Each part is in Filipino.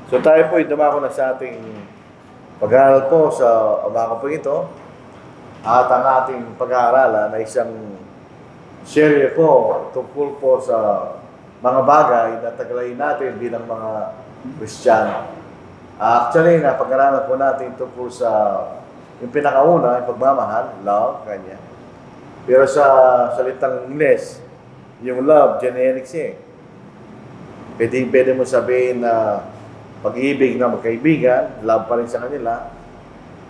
So tayo po, dumako na sa ating pag-aaral po sa umaga po ito. At ang ating pag-aaralan ay isang serye po tungkol po sa mga bagay na taglay natin bilang mga Kristiyano. Actually, napag-aaralan po natin tungkol sa yung pinakauna, yung pagmamahal, love, kanya. Pero sa salitang Ingles, yung love, generic siya. Pwede mo sabihin na pag-ibig na magkaibigan, love pa rin sa kanila.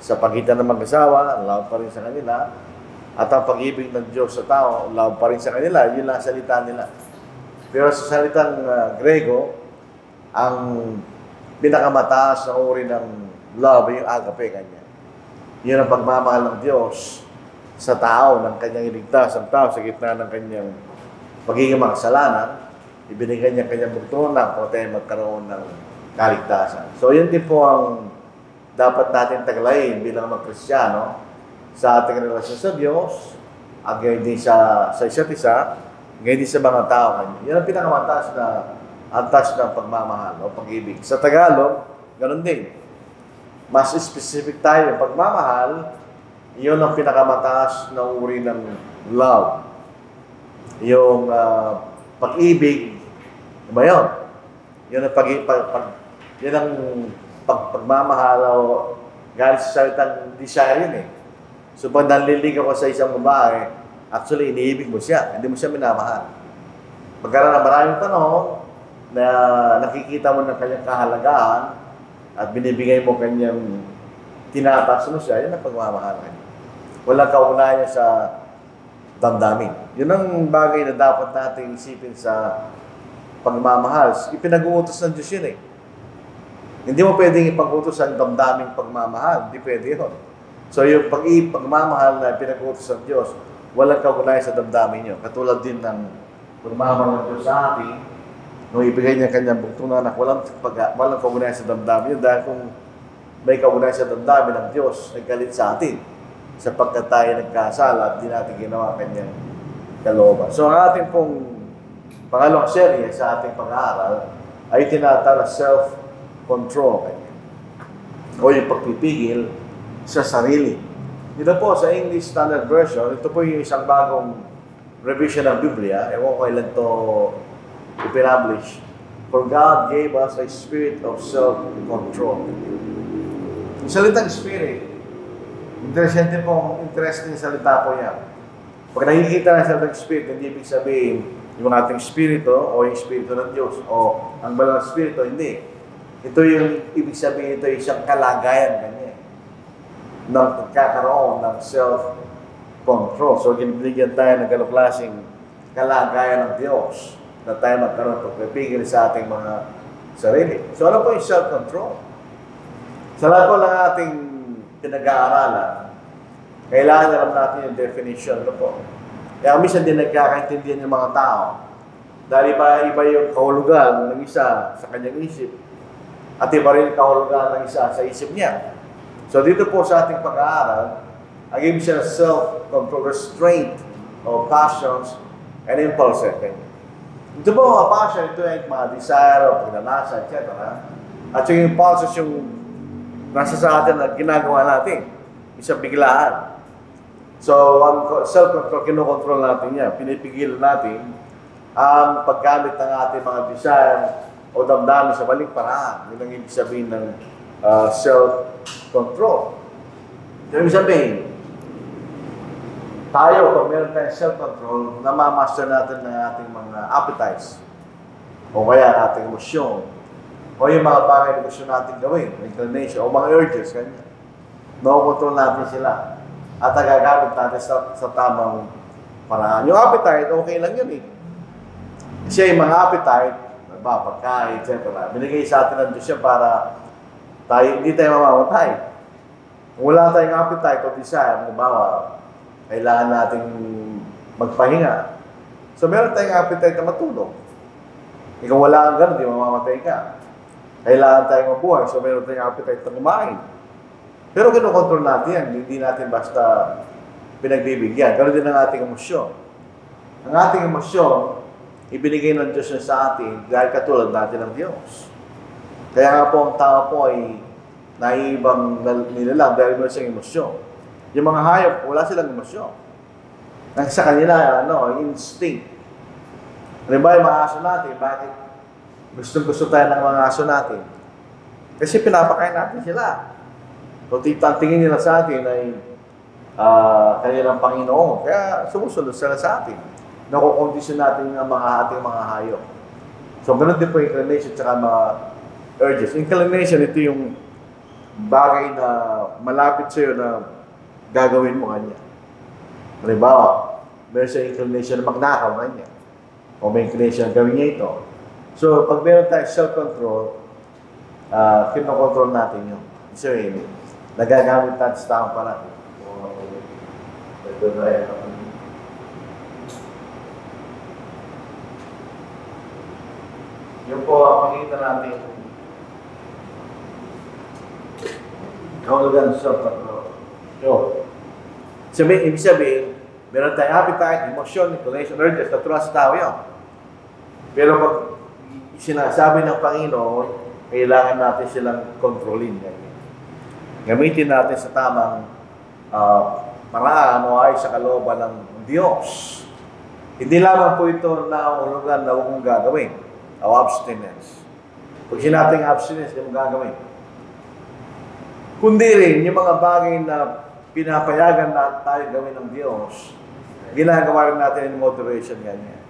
Sa pagitan ng mag-asawa, love pa rin sa kanila. At ang pag-ibig ng Diyos sa tao, love pa rin sa kanila. Yun lang salita nila. Pero sa salitang Grego, ang pinakamataas na uri ng love, yung agape kanya. Yun ang pagmamahal ng Diyos sa tao, ng kanyang iligtas ang tao sa gitna ng kanyang pagiging makasalanan. Ibinigay niya kanyang bugtunan kung tayo magkaroon ng kaligtasan. So, yun din po ang dapat natin taglayin bilang mga Kristiyano sa ating relasyon sa Diyos at gayon din sa isa't isa, gayon din sa mga tao. Yan ang pinakamataas na antas ng pagmamahal o pag-ibig. Sa Tagalog, ganun din. Mas specific tayo. Pagmamahal, yun ang pinakamataas na uri ng love. Yung pag-ibig, ba yun? Yun ang yun ang pagmamahal o galing sa salitang desire yun eh. So pag nanliligaw ko sa isang babae, actually iniibig mo siya, hindi mo siya minamahal. Pagkaroon ng maraming tanong na nakikita mo ng kanyang kahalagahan at binibigay mo kanyang tinataas mo siya, yun ang pagmamahal kanya. Walang kaugnayan sa damdamin. Yun ang bagay na dapat natin isipin sa pagmamahal. Ipinag-uutos ng Diyos yun eh. Hindi mo pwedeng ipag-utos ang damdaming pagmamahal. Hindi pwede yun. So yung pagmamahal na pinag-uutos ng Diyos, walang kaugnayan sa damdamin nyo. Katulad din ng pagmamahal ng Diyos sa atin, nung ibigay niya kanyang bugtunan na walang kaugnayan sa damdamin nyo. Dahil kung may kaugnayan sa damdamin ng Diyos, ay galit sa atin. Sapagkat tayo nagkasala at di natin ginawa kanyang kalooban. So ang ating pong pangalawang serye sa ating pag-aaral ay tinatawag na self-control. O yung pagpipigil sa sarili. Dito po sa English Standard Version, ito po yung isang bagong revision ng Biblia. Ewan ko ilan ito i-publish. For God gave us a spirit of self-control. Yung salitang spirit, interesting salita po yan. Pag nakikita na sa salitang spirit, hindi ibig sabihin yung ating spirito o yung spirito ng Diyos o ang balang spirito, hindi. Ito yung ibig sabihin, ito yung isang kalagayan kanya ng pagkakaroon ng self-control. So, ginibigyan tayo ng ganong klaseng kalagayan ng Diyos na tayo magkaroon pagpipigil sa ating mga sarili. So, ano po yung self-control? Sa lahat po ng ating pinag-aaralan, kailangan alam natin yung definition na po. Kaya minsan din nagkakaintindihan yung mga tao. Dahil iba yung kahulugan ng isa sa kanyang isip at iba rin yung kahulugan ng isa sa isip niya. So dito po sa ating pag-aaral, ang ibig siya self-control, restraint of passions and impulses. Ito po mga passion, ito yung mga desire o pagnanasa, etc. At yung impulses yung nasa sa atin at ginagawa natin. Isang biglaan. So, ang self-control, kinokontrol natin yan. Pinipigil natin ang paggamit ng ating mga desire o damdamin sa maling paraan. Yun ang ibig sabihin ng self-control. Yung ibig sabihin, tayo, kung meron tayong self-control, namamaster natin ng ating mga appetites o kaya ating emosyon o yung mga bagay na gusto natin gawin, inclination o mga urges, kanya. Nakukontrol natin sila. At nagagamit natin sa tamang paraan. Yung appetite, okay lang yun eh. Kasi yung mga appetite, pagkain, etc. Binigay sa atin ng Diyos yan para hindi tayo mamamatay. Kung wala tayong appetite o desire, halimbawa, kailangan nating magpahinga. So meron tayong appetite na matulog. Kung wala kang ganun, di mamamatay ka. Kailangan tayong mabuhay, so meron tayong appetite na kumain. Pero kinokontrol natin yan, hindi natin basta pinagbibigyan. Ganoon din ang ating emosyon. Ang ating emosyon, ibinigay ng Diyos sa atin dahil katulad natin ng Diyos. Kaya nga po ang tao po ay naiibang nilalang dahil meron siyang emosyon. Yung mga hayop, wala silang emosyon. Ang sa kanila, instinct. Halimbawa, yung mga aso natin, bakit gusto tayo ng mga aso natin? Kasi pinapakain natin sila. So, ang tingin nila sa atin ay kanilang Panginoon. Kaya sumusunod sila sa atin. Nakukondisyon natin ang ating mga hayop. So, ganun din po yung inclination at mga urges. Inclination, ito yung bagay na malapit sa'yo na gagawin mo kanya. Halimbawa, meron siya inclination na magnakaw kanya. O may inclination na gawin niya ito. So, pag meron tayong self-control, kinokontrol natin yun. So, nagagamit natin sa taong pala. Yung po, makikita natin kahulugan sa self-control. Ibig sabihin, meron tayong appetite, emotion, inclination, urges, natural sa tao yun. Pero pag sinasabi ng Panginoon, kailangan natin silang kontrolin. Gamitin natin sa tamang paraan o ay sa kalooban ng Diyos. Hindi lamang po ito na kahulugan na huwag mong gagawin o abstinence. Pag sinabing abstinence, hindi mo gagawin. Kundi rin, yung mga bagay na pinapayagan na tayo gawin ng Diyos, ginagawa rin natin in moderation ganyan.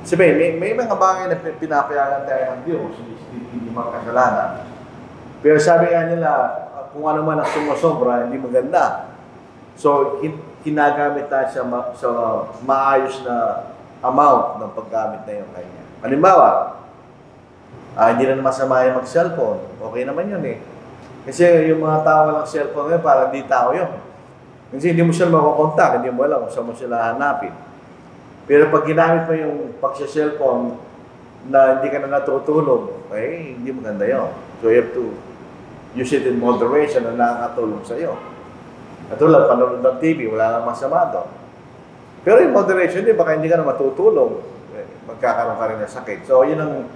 Sabihin, may mga bagay na pinapayagan tayo ng Diyos, hindi mga kasalanan. Pero sabi nga nila, kung ano man ang sumusobra, hindi maganda. So, kinagamit tayo sa maayos na amount ng paggamit na yun kanya. Halimbawa, hindi na masama yung mag-cellphone. Okay naman yun eh. Kasi yung mga tao walang cellphone ngayon, parang di tao yun. Kasi hindi mo sila makukontak, hindi mo alam kung saan mo sila hanapin. Pero pag ginamit mo yung pag-cellphone na hindi ka na natutulog, hindi maganda yun. So you have to use it in moderation na nakakatulong sa iyo. Katulad, panonood ng TV, wala nang masama doon. Pero in moderation, baka hindi ka na matutulog. Magkakaroon ka rin ng sakit. So yun ang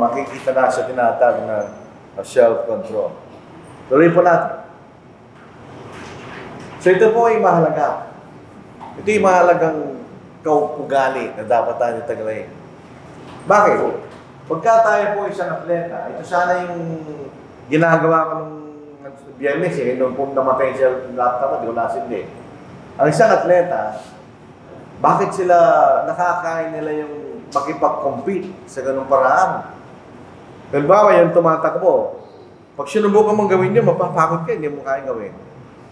makikita na sa tinatawag na self-control. Tuloy po natin. So ito po ay mahalaga. Ito yung mahalagang kaupugali na dapat tayo tagalayin. Bakit? Pagka tayo po isang atleta, ito sana yung ginagawa ko nung Biyernes nung namatay siya yung laptop, di ko nasindi. Ang isang atleta, bakit sila nakakain nila yung makipag-compete sa ganung paraan? Halimbawa, yung tumatakbo, pag sinubukan mong gawin yun, mapapakot ka, hindi mo kaya gawin.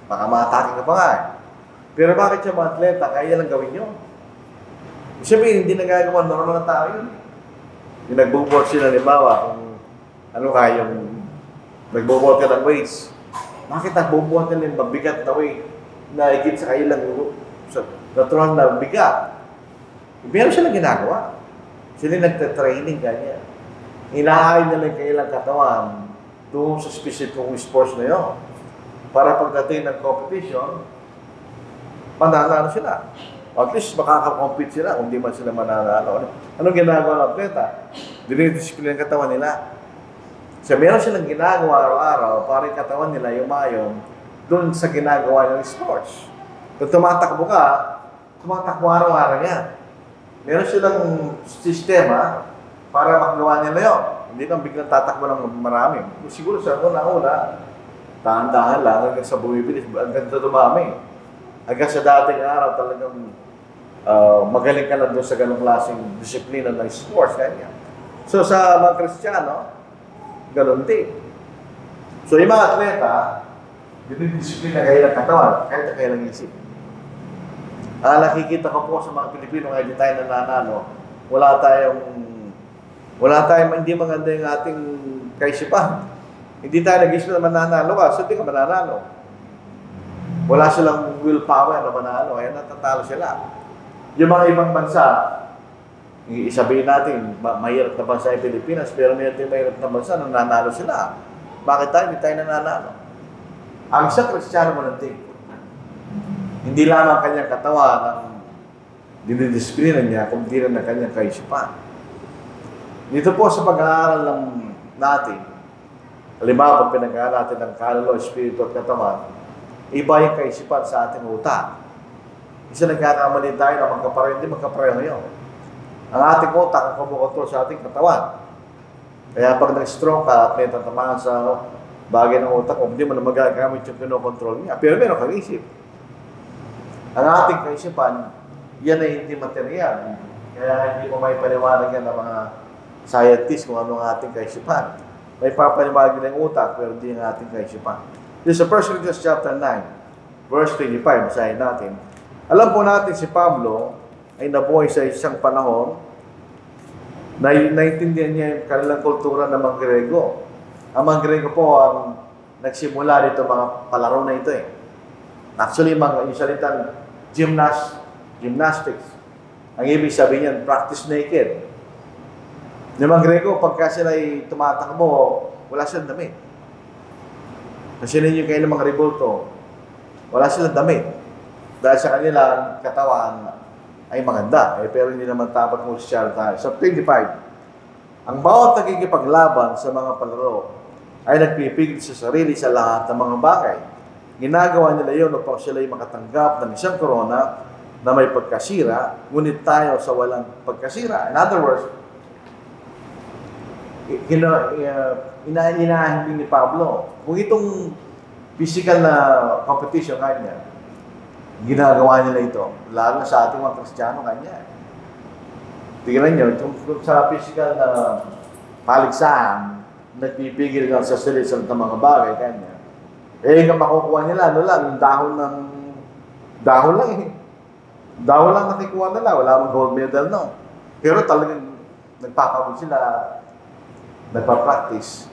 Baka ma-atake ka pa nga eh. Pero bakit siya mga atleta, kaya lang gawin yun? Sabihin, hindi nagagawa, normal na tao yun. Yung nagbubuhat sila, halimbawa, kung ano kaya yung nagbubuhat ka ng weights, bakit nagbubuhat nila yung mabigat na weight na higit sa kailang natural na bigat? Meron silang ginagawa. Sila nagtatraining ganyan. Inaayon nila yung kailang katawan doon sa specific sports na yun. Para pagdating ng competition, mananalo sila. At least makaka-compete sila kung di man sila mananalo. Anong ginagawa ng atleta? Dinidisiplina ang katawan nila. So meron silang ginagawa araw-araw para yung katawan nila yumayon doon sa ginagawa ng sports. Kung tumatakbo ka, tumatakbo araw-araw yan. Meron silang sistema para magawa nila yun. Hindi lang biglang tatakbo ng marami. Siguro sa una-una, tahan-tahan lang hanggang sa bumibilis, hanggang sa dumami. Hanggang sa dating araw talagang magaling ka na doon sa ganong klaseng disiplina ng sports. Kanya. So sa mga Kristiyano, ganon din. So yung mga atleta, dinidisiplina kayo ng katawan, kahit kayo ng isip. Nakikita ko po sa mga Pilipino ngayon, hindi tayo nananalo, wala tayong, hindi maganda yung ating kaisipan. Hindi tayo nag-isip na mananalo ka, so hindi ka mananalo. Wala silang willpower na manalo, kaya natatalo sila. Yung mga ibang bansa, isabihin natin, mahirap na bansa yung Pilipinas, pero may mahirap na bansa, nananalo sila. Bakit tayo? Hindi tayo nananalo. Ang isang Kristiyano mo ng hindi lamang kanyang katawan ang dinidisiplina niya, kundi rin ang kanyang kaisipan. Dito po sa pag-aaral ng natin, halimbawa, pag pinag-aaral natin ng kaluluwa, espiritu at katawan, iba yung kaisipan sa ating utak. Isa nagkakamali tayo na magkapareho, hindi magkapareho yun. Ang ating utak ang kumukontrol sa ating katawan. Kaya pag nag-stroke ka at may tatamaan sa bagay ng utak mo, hindi mo na magagamit yung kinokontrol niya. Pero meron kang isip. Ang ating kaisipan, yan ay hindi material. Kaya hindi mo may paliwanag yan ng mga scientists kung ano ang ating kaisipan. May papaliwanag ng utak, pero hindi ang ating kaisipan. This is 1 Corinthians chapter 9, verse 25, basahin natin. Alam po natin si Pablo ay nabuhay sa isang panahon na naintindihan niya yung kanilang kultura ng mga Grego. Ang mga Grego po ang nagsimula dito mga palaro na ito eh. Actually, yung salitang gymnastics. Ang ibig sabihin niyan, practice naked. Yung mga Grego, pagka sila ay tumatakbo, wala silang damit. Kasi ninyo kayo ng mga rebulto, wala silang damit. Dahil sa kanilang katawan ay maganda. Pero hindi naman tapat mo siya tayo. So, 25. Ang bawat nagkikipaglaban sa mga palaro ay nagpipigil sa sarili sa lahat ng mga bagay. Ginagawa nila yun upang sila ay makatanggap ng isang korona na may pagkasira, ngunit tayo sa walang pagkasira. In other words, inahin ni Pablo, kung itong physical na competition kanya, ginagawa nila ito, lalo sa ating mga Kristiyano kanya. Tingnan nyo, kung sa physical na paligsahan, nagpipigil lang sa sarili sa mga bagay kanya. Eh, yung makukuha nila, ano lang, yung dahon lang eh. Dahon lang nakikuha nila, wala mong gold medal, no. Pero talagang nagpapagod sila, nagpa-practice.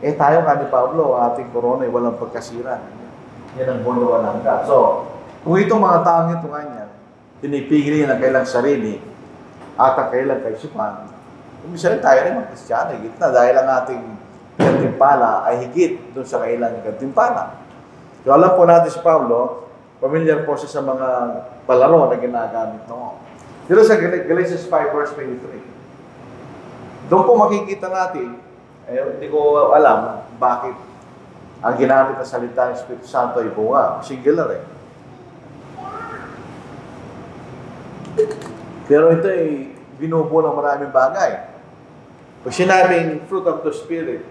Eh, tayo nga ni Pablo, ating corona ay walang pagkasira. Yan ang buno walang ka. So, kung itong mga taong ito nga niya, pinipigil niya ng kailang sarili at ang kailang kaisipan, kung misalnya tayo rin mga Kristiyano, higit na dahil ang ating gantimpala ay higit doon sa kailang gantimpala. So, alam po natin si Pablo, familiar po siya sa mga palaro na ginagamit noon. Dito sa Galatians 5 verse 23, doon po makikita natin, hindi ko alam bakit ang ginamit na salita ng Espiritu Santo ay bunga, singular eh. Pero ito ay binubuo ng maraming bagay. Pag sinabing fruit of the Spirit,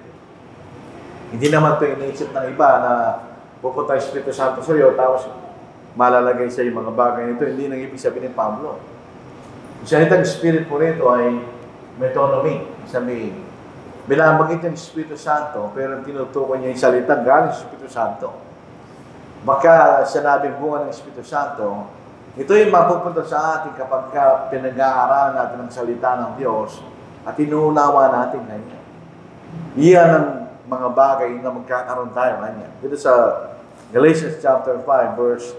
hindi naman ito iniisip ng iba na pupunta ang Espiritu Santo sa iyo, tapos malalagay sa iyo mga bagay nito. Hindi nang ibig sabihin ni Pablo. Ang salitang Spirit po nito ay metonymy. Sabihin, binabagit yung Espiritu Santo, pero tinutukoy niya yung salitang galing sa Espiritu Santo. Baka sinabing bunga ng Espiritu Santo, ito yung mapupunta sa atin kapag pinag-aaralan natin ang salita ng Diyos at inuunawa natin kanya. Iyan ang mga bagay na magkakaroon tayo kanya. Dito sa Galatians chapter 5 verse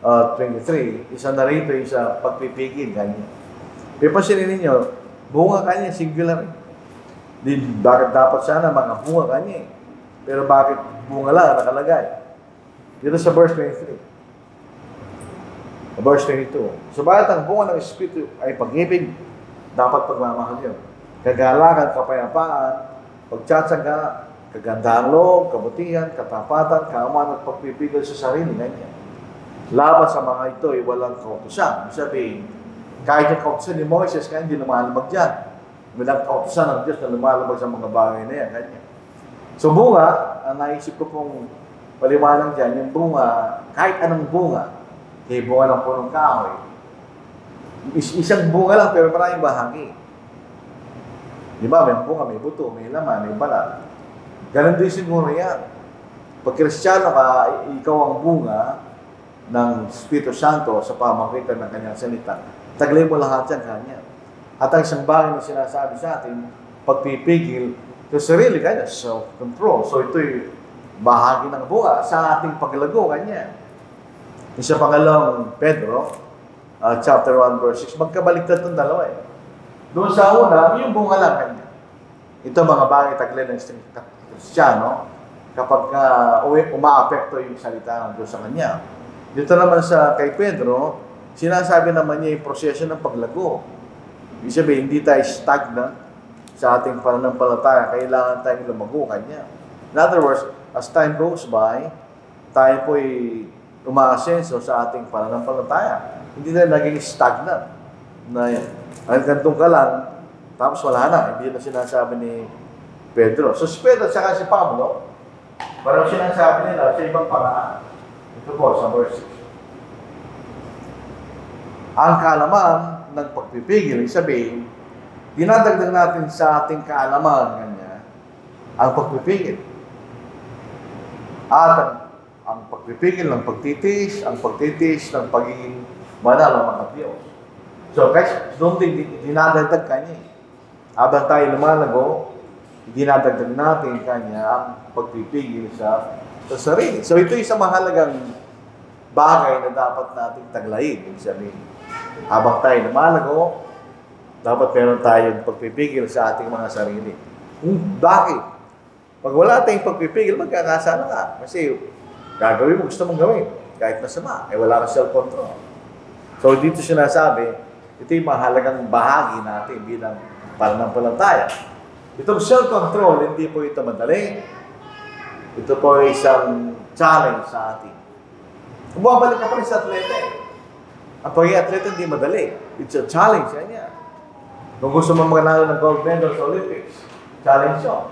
23, isa na rito sa pagpipigil kanya. Pipasinin ninyo, bunga kanya, singular. Bakit dapat sana mga bunga kanya? Pero bakit bunga lang nakalagay? Dito sa verse 23. Verse 22. Subalit ang bunga ng Espiritu ay pag-ibig, dapat pagmamahal yun. Kagalakan, kapayapaan, pagtsatsaga, kagandahang loob, kabutihan, katapatan, kaaman at pagpipigil sa sarili niya. Laban sa mga ito ay walang kautusan. Sabihin, kahit yung kautusan ni Moises, kaya hindi lumalabag dyan. Walang kautusan ng Diyos na lumalabag sa mga bagay na yan. Kanya. So bunga, ang naisip ko pong paliwanag dyan, yung bunga, kahit anong bunga, kaya bunga ng punong kahoy. Isang bunga lang, pero maraming bahagi. Di ba? May bunga, may buto, may laman, may balat. Ganun din siguro yan. Pag Kristiyano ka, ikaw ang bunga ng Espiritu Santo sa pamamagitan ng kanyang salita. Taglay mo lahat yan kanya. At ang isang bagay na sinasabi sa atin, pagpipigil sa sarili kanya, self-control. So ito'y bahagi ng bunga sa ating paglago kanya. Sa pangalawang Pedro, chapter 1, verse 6, magkabaliktad itong dalawa eh. Doon sa una, yung bunga lang kanya. Ito mga bagay taglay ng Kristiyano, kapag umaapekto yung salita ng Diyos sa kanya. Dito naman sa kay Pedro, sinasabi naman niya yung proseso ng paglago. Ibig sabihin, hindi tayo stagnant sa ating pananampalataya, kailangan tayong lumago Kanya. In other words, as time goes by, tayo po'y umaasenso sa ating pananampalataya. Hindi na naging stagnant. Na hanggang doon ka lang, tapos wala na. Hindi na sinasabi ni Pedro. So si Pedro at saka si Pablo, parang sinasabi nila sa ibang paraan. Ito po sa verse 6. Ang kaalaman ng pagpipigil, sabihin, dinadagdag natin sa ating kaalaman kanya ang pagpipigil. At ang pagpipigil ng pagtitiis, ang pagtitiis ng pagiging banal ng mga Diyos. So, guys, doon din dinadagdag kanya. Habang tayo lumalago, dinadagdag natin kanya ang pagpipigil sa sarili. So, ito isang mahalagang bagay na dapat nating taglayin. Ibig sabihin, habang tayo lumalago, dapat meron tayong pagpipigil sa ating mga sarili. Bakit? Pag wala tayong pagpipigil, magkakasala ka. Kasi gagawin mo, gusto mong gawin. Kahit masama, wala kang self-control. So, dito sinasabi, ito yung mahalagang bahagi natin bilang pananampalataya. Itong self-control, hindi po ito madali. Ito po ay isang challenge sa atin. Kung bumabalik ka pa rin sa atleta, ang pagiging atleta hindi madali. It's a challenge yan. Kung gusto mo manalo ng gold medal sa Olympics, challenge yun.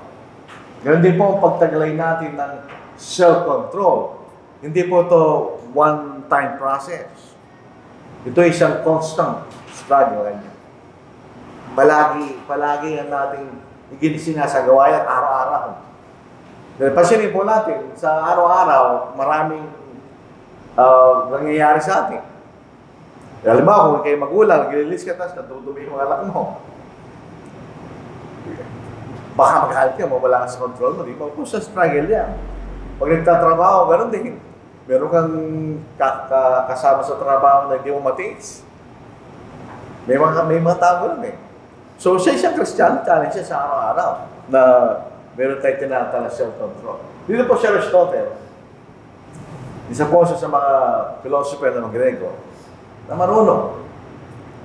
Ganun din po ang pagtaglay natin ng self-control. Hindi po ito one-time process. Ito ay isang constant struggle. Palagi ang nating sinasagawa yan araw-araw. Pansinin po natin, sa araw-araw, maraming nangyayari sa atin. Halimbawa, kung kayo magulang, nag-release ka, tapos natutumi yung anak mo. Baka magalit ka, mawala ka sa control mo. Di ba? Kung sa struggle yan. Pag nagtatrabaho, gano'n din. Meron kang kasama sa trabaho na hindi mo matiis. May mga tao gano'n eh. So, sa isang Christian, challenge siya sa araw-araw na meron tayong tinatala self-control. Dito po si Aristotle. Isa po siya sa mga philosopher ng Grego na marunong.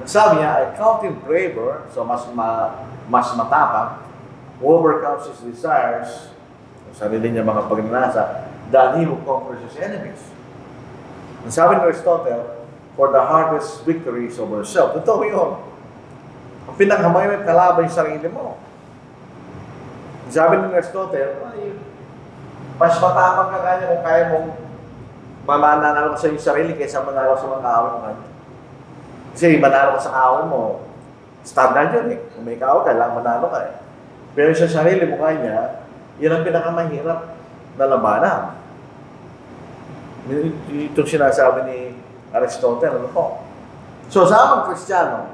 Sabi niya, I count him braver, so mas matapang, who overcomes his desires, sarili niya mga pagnanasa, than he who conquers his enemies. Ang sabi ni Aristotle, for the hardest victory is over self. Totoo yun. Ang pinakamayroon kalaban yung sarili mo. Ang sabi ni Aristotle, mas matapang ka kanya kung kaya mong mananalo ka sa iyong sarili kaysa manalo sa mga kaaway mo. Kasi manalo ka sa kaaway mo, standard yun eh. Kung may kaaway ka, lang manalo ka eh. Pero sa sarili mo kanya, yun ang pinakamahirap na labanan. Itong sinasabi ni Aristotle, ano po? So, sa amang Kristiyano,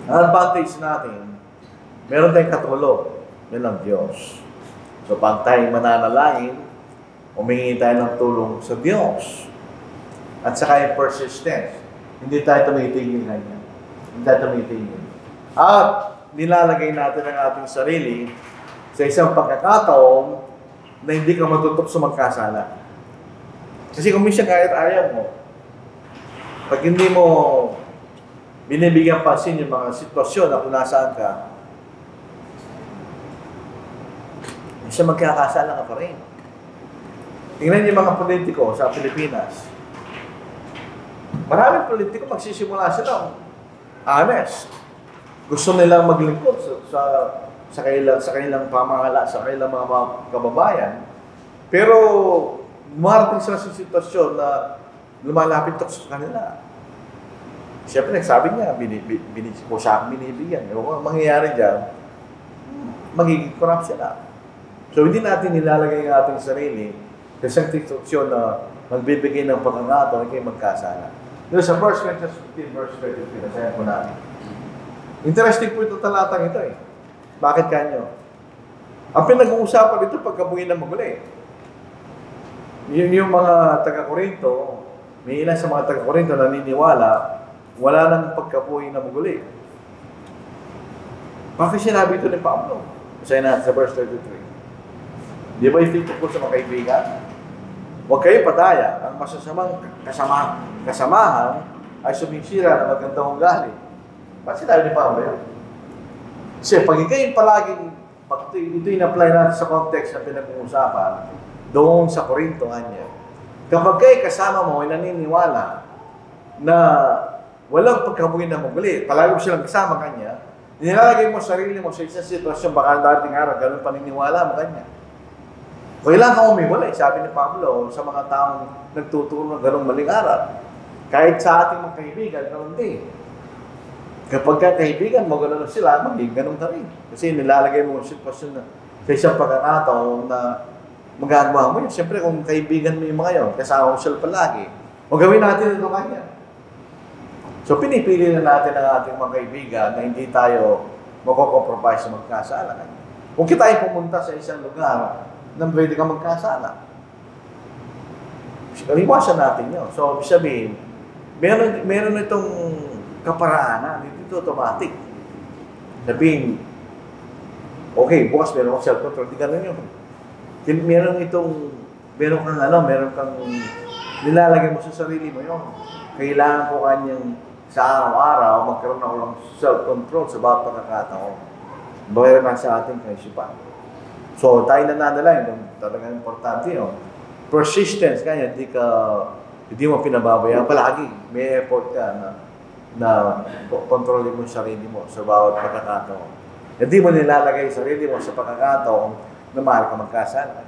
ang advantage natin, meron tayong katulog, yun ang Diyos. So, pag tayo mananalain, humingi tayo ng tulong sa Diyos. At saka yung persistence. Hindi tayo tumitigil kanya. Hindi tayo tumitigil. At nilalagay natin ang ating sarili sa isang pagkakataon na hindi ka matutok sa magkasala. Kasi kung minsan kahit ayaw mo, pag hindi mo binibigyan pansin yung mga sitwasyon na kung nasaan ka, minsan magkakasala ka pa rin. Tingnan yung mga politiko sa Pilipinas. Maraming politiko magsisimula sila honest. Gusto nilang maglingkod sa kanilang pamahala, sa kanilang mga kababayan. Pero marating sila sa sitwasyon na lumalapit ito sa kanila. Siyempre, nagsabi niya, po siya akong binibigyan. Ang mangyayari dyan, magiging corrupt sila. So, hindi natin nilalagay ang ating sarili sa isang instruksyon na magbibigay ng pagkakataon na kayo magkasala. Doon sa 1 Corinthians 15, verse 33, nasayan po natin. Interesting po ito talatang ito eh. Bakit kanyo? Ang pinag-uusapan dito pagkabuhin ng maguli. Yung mga taga-Korinto, may ilan sa mga taga-Korinto naniniwala, wala nang pagkabuhin ng maguli. Bakit sinabi ito ni Pablo? Kasi na sa verse 33. Di ba ito po sa mga kaibigan? Huwag kayo padaya. Ang masasamang kasamahan ay sumisira na magandang ugali. Bakit sinabi ni Pablo yan? Kasi pag ikaw palaging, pag ito in-apply natin sa context na pinag-uusapan, doon sa Korinto, kanya, kapag kayo kasama mo ay naniniwala na walang pagkabuhin na maguli, palagi mo silang kasama kanya, nilalagay mo sarili mo sa isang sitwasyon, baka dating araw, ganun paniniwala mo kanya. Kailangan ka umiwalay, sabi ni Pablo, sa mga taong nagtuturo ng ganung maling aral. Kahit sa ating mga kaibigan, ganun din. Kapag kaibigan mo, gano'n sila, maging gano'n ka rin. Kasi nilalagay mo ang sitwasyon na sa isang pagkakataon na magagawa mo yun. Siyempre, kung kaibigan mo yung mga yun, kasama mo sila palagi, o gawin natin ito kanya. So, pinipili na natin ang ating mga kaibigan na hindi tayo magko-compromise sa magkasala. Kung kita ay pumunta sa isang lugar na pwede ka magkasala, iwasan natin yun. So, sabihin, meron itong kaparaanan, hindi ito automatic. Sabihin, okay, bukas meron akong self-control, di ganun yun. Meron kang nilalagay mo sa sarili mo yun. Kailangan ko kanyang sa araw-araw magkaroon ako ng self-control sa bawat pagkakataon. Bayaran na sa ating kaisipan. So, tayo nananalangin, talagang importante yun. Persistence, kanya, hindi mo pinababayaan. Palagi, may effort ka na kontrolin mo yung sarili mo sa bawat pagkakataon. Hindi mo nilalagay yung sarili mo sa pagkakataon na mahal ka magkasala.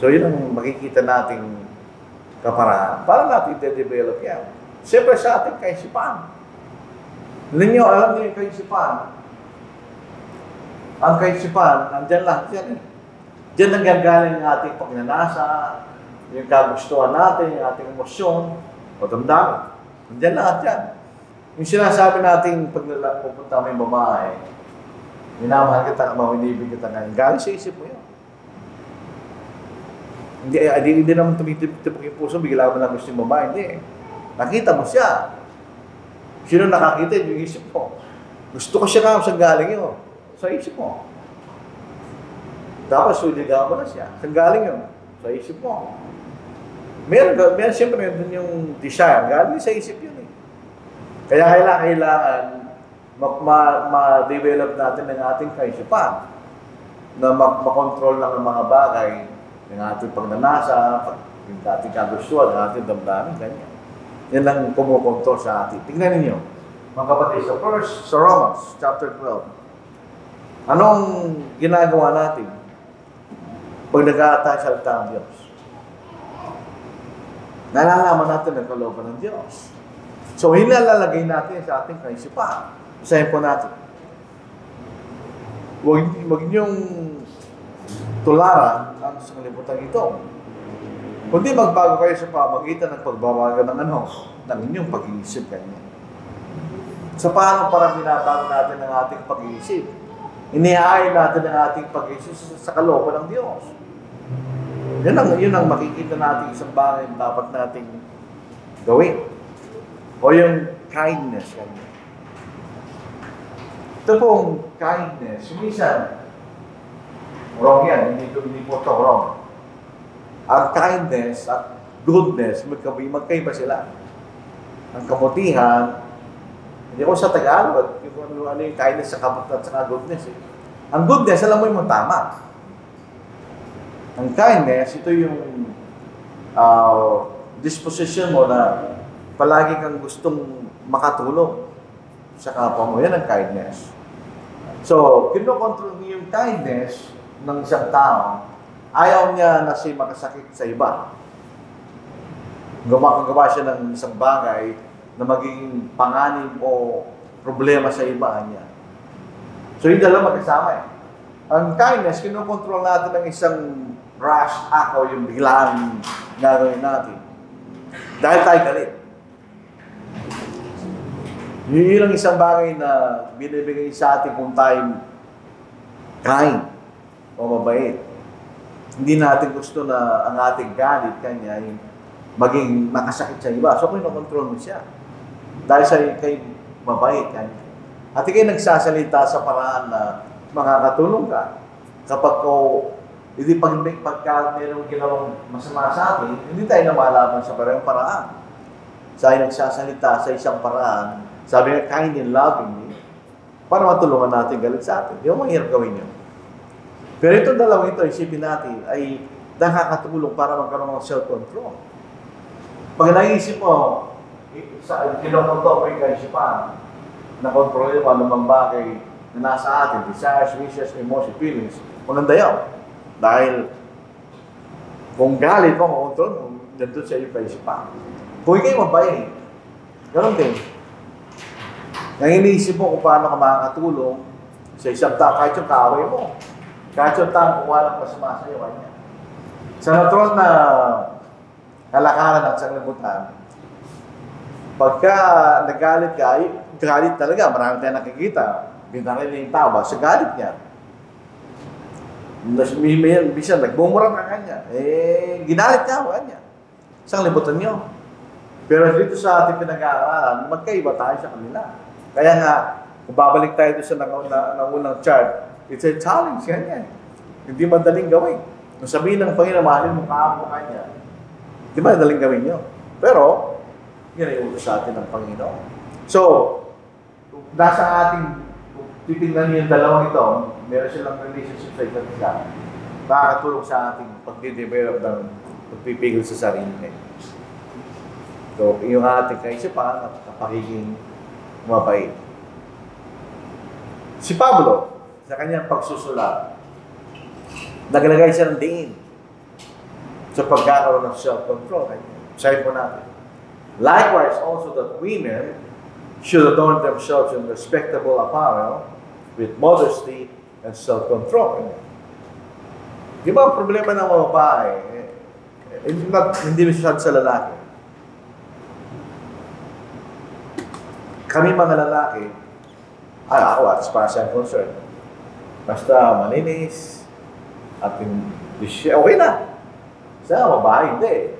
So, yun ang makikita nating kaparaan. Para natin i-develop yan. Siyempre sa ating kaisipan. Alam niyo yung kaisipan. Ang kaisipan, andyan lang, dyan eh. Diyan nanggagaling ang ating pagnanasa, yung kagustuhan natin, yung ating emosyon, o damdamin. Andyan lahat yan. Yung sinasabi natin pag pupunta mo yung babae, minamahal kita, maminibig kita ngayon, galing sa isip mo yun. Hindi naman tumitipok yung puso, bigla mo na gusto yung babae, hindi. Nakita mo siya. Sino nakakita yung isip mo? Gusto ko siya saan galing yun? Sa isip mo. Tapos suligaw mo na siya. Saan galing yun? Sa isip mo. Meron siyempre meron yung desire. Galing sa isip yun eh. Kaya kailangan ma-develop natin ng ating kaisipan na makontrol lang ng mga bagay ng ating pagnanasa, yung ating kagustuhan, ng ating damdamin, ganyan. Yan lang kumukontrol sa atin. Tingnan ninyo, mga kapatid, sa Romans, chapter 12. Anong ginagawa natin pag nag-aatay sa salita ng Diyos? Nalalaman natin ang kalooban ng Diyos. So, hinalalagay natin sa ating kaisipan. Isahin po natin. Huwag niyong tularan ang sanglibutan ito. Kundi magbago kayo sa pamagitan ng pagbabago ng inyong pag-iisip kanya. Sa paano parang binabago natin ang ating pag-iisip? Inihaay natin ang ating pag-iisip sa kalooban ng Diyos. Yun ang makikita natin isang bagay na dapat nating gawin. O yung kindness. Ito pong kindness, minsan, wrong yan, hindi po ito wrong. Ang kindness at goodness, magkaiba sila. Ang kabutihan, hindi ko sa Tagalog, ano yung kindness sa kabutihan at sa goodness. Eh. Ang goodness, alam mo yung tama. Ang kindness, ito yung disposition mo na palagi kang gustong makatulong sa kapwa mo. Yan ang kindness. So, kinokontrol niyo yung kindness ng isang tao, ayaw niya na siya makasakit sa iba. Gumagawa siya ng isang bagay na magiging panganib o problema sa iba niya. So, yung dalawa magkasama eh. Ang kindness, kinokontrol natin ng isang rush act o yung biglaan gagawin natin. Dahil tayo galit. Yun ang isang bagay na binibigay sa atin kung tayo kind o mabait. Hindi natin gusto na ang ating galit kanya yung maging makasakit sa iba. So, kinokontrol mo siya. Dahil sa kay mabait kanya. At ikay nagsasalita sa paraan na makakatulong ka. Kapag pagka mayroong ginawang masama sa atin, hindi tayo namalaban sa paraan. Sa ay nagsasalita sa isang paraan, sabi nga, kind and lovingly, para matulungan natin galit sa atin. Di ba mahirap gawin yun? Pero itong dalawang ito, isipin natin, ay nakakatulong para magkaroon ng self-control. Pag naisip mo, kinokontrol ko yung kaisipan, na-control mo anumang bagay na nasa atin, desires, wishes, emotions, feelings, maganda yun. Dahil kung galit mo, control mo, nandun sa iyo kaisipan. Kung ikaw'y mabait, ganoon din. Nang iniisip mo kung paano ka makakatulong sa isang tao, kahit yung kaaway mo, kahit yung tao kung walang masama sa iyo, kanya. Sa natural na kalakaran ng sanglibutan, pagka nagalit ka, ay galit talaga, marami tayong nakikita. Binaril niya yung tao ba? Sa galit niya. Bisa nagbumura ka kanya. Ginalit niya kanya. Isang libutan niyo. Pero dito sa ating pinag-aaralan, magkaiba tayo sa kanila. Kaya nga, kung babalik tayo doon sa nangunang chart, it's a challenge kanya. Hindi madaling gawin. Kung sabihin ng Panginoon, mahalin mo kaamo kanya, hindi madaling gawin yun. Pero, yun ay utos sa atin ng Panginoon. So, nasa ating, titingnan niyo yung dalawang ito, meron silang relationship sa isa't isa. Makakatulong sa ating pag-develop ng pagpipigil sa sarili. So, yung ating kaisipan at pakiging mabait. Si Pablo, sa kanyang pagsusulat, naglagay siya ng diin sa pagkakaroon ng self-control. Sabi po natin. Likewise, also that women should adorn themselves in respectable apparel with modesty and self-control. Di ba ang problema ng mga babae? Hindi masyad sa lalaki. Kami mga lalaki, ako as far as I'm concerned, basta malinis, at okay na. Sa babae, hindi.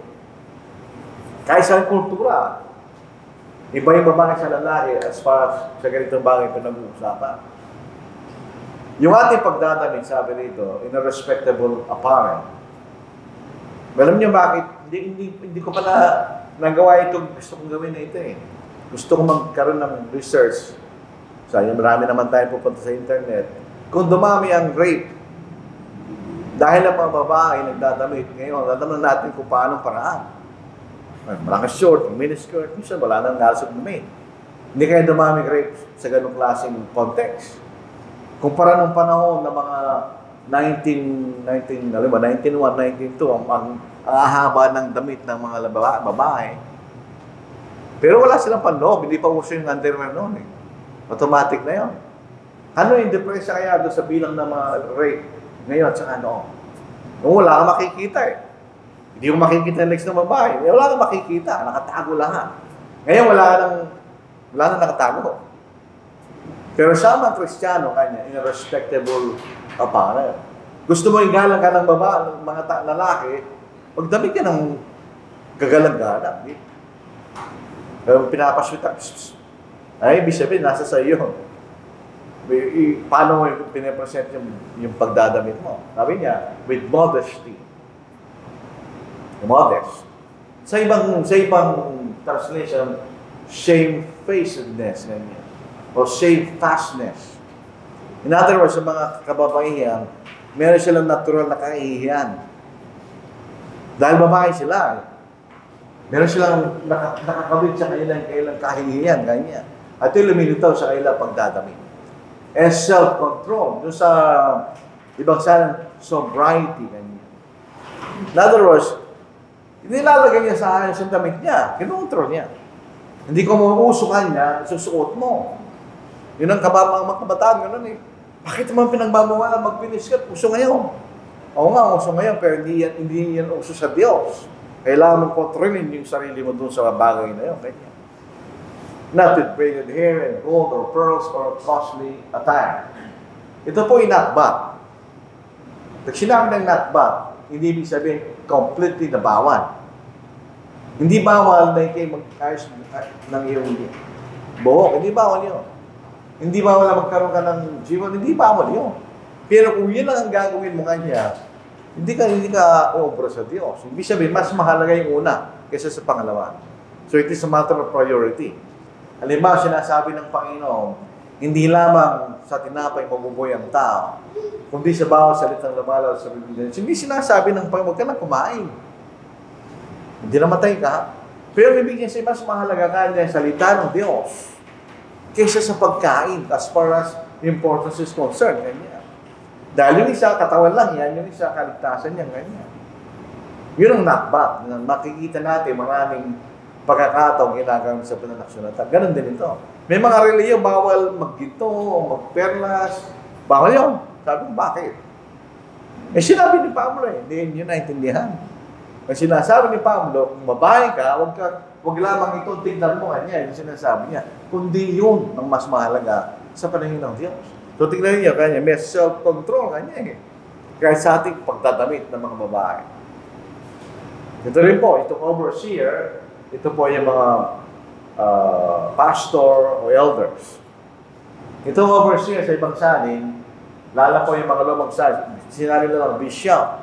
Kahit sa kultura, iba yung babae sa lalaki as far as sa ganitong bagay ito nag-uusapan. Yung ating pagdadamit, sabi rito, in a respectable apparel. Alam niyo bakit? Hindi ko pala nagawa itong gusto kong gawin na ito eh. Gusto kong magkaroon ng research. Marami naman tayo pupunta sa internet. Kung dumami ang rape, dahil ang mga babae nagdadamit, ngayon, natanong natin kung paano paraan. Malakas short, miniskirt, minsan wala nang nalasog na may. Hindi kaya dumami rape sa ganong klaseng context. Kumpara nung panahon ng mga 1901, 1902, ang ahaba ng damit ng mga babae. Pero wala silang panloob, hindi pa uso yung underwear noon eh. Automatic na yun. Ano yung depresya kaya doon sa bilang ng mga rape ngayon at saka noon? Kung wala kang makikita eh. Hindi mo makikita yung legs ng babae. Wala kang makikita, nakatago lahat. Ngayon wala nang nakatago. Pero sa mga Kristiyano kanya, in a respectable apparel. Gusto mo igalang ka ng babae, ng mga lalaki, magdamit ka ng gagalang-galang. Pero pinapaswita, ay, ibig sabihin, nasa sa iyo. Paano mo pinapresent yung pagdadamit mo? Sabi niya, with modesty. Modest. Sa ibang translation, shamefacedness, ganyan. O shamefastness. In other words, sa mga kababaihan, meron silang natural na kahihiyan. Dahil babae sila, meron silang nakakabit sa kanilang kahihiyan, ganyan. At ito lumilitaw sa kanilang pagdadamit. And self-control. Doon sa ibang sana, sobriety, ganyan. In other words, nilalagay niya sa ayos yung damit niya. Kinontrol niya. Hindi ko mauusukan niya, susuot mo. Yun ang mga kabataan, gano'n eh. Bakit naman pinagbabawalan magpinis ka? Uso ngayon. Oo nga, uso ngayon, pero hindi yan uso sa Diyos. Kailangan mong kontrolin yung sarili mo doon sa bagay na yun. Kaya. Not with braided hair and gold or pearls or costly attire. Ito po yung not bad. Pag sinabi ng not bad, hindi ibig sabihin completely na bawal. Hindi bawal na kayo mag-ayos ng iyong buhok. Hindi bawal yun. Hindi bawal na magkaroon ka ng jiwan. Hindi bawal yun. Pero kung yun lang ang gagawin mo kanya, hindi ka obra sa Diyos. Ibig sabihin, mas mahalaga yung una kaysa sa pangalawa. So it is a matter of priority. Halimbawa, sinasabi ng Panginoon, Hindi lamang sa tinapay mabubuhay ang tao, kundi sa bawat salitang lumalabas sa Biblia. Hindi sinasabi ng Panginoon, huwag ka na kumain. Hindi namatay ka. Pero ibig niya mas mahalaga ka niya salita ng Diyos kaysa sa pagkain as far as importance is concerned. Ganyan. Dahil yung isa, katawan lang yan, yung isa, kaligtasan niya, ganyan. Yun ang nakbat. Makikita natin maraming pagkakataong ginagawa sa pananaksunatan. Ganon din ito. May mga reliyon, bawal magginto, magperlas. Bawal yun. Sabi ko, bakit? Eh, sinabi ni Pablo hindi nyo naintindihan. Kasi sinasabi ni Pablo, kung babae ka, wag lamang itong tignan mo kanya. Yung sinasabi niya. Kundi yun ang mas mahalaga sa panahon ng Diyos. So, tignan niyo kanya, may self-control kanya Kahit sa ating pagdadamit ng mga babae. Ito rin po, itong overseer, ito po yung mga pastor o elders. Itong overseer sa ibang salin, lalo po yung mga lumang salin, sinali na lang bishop.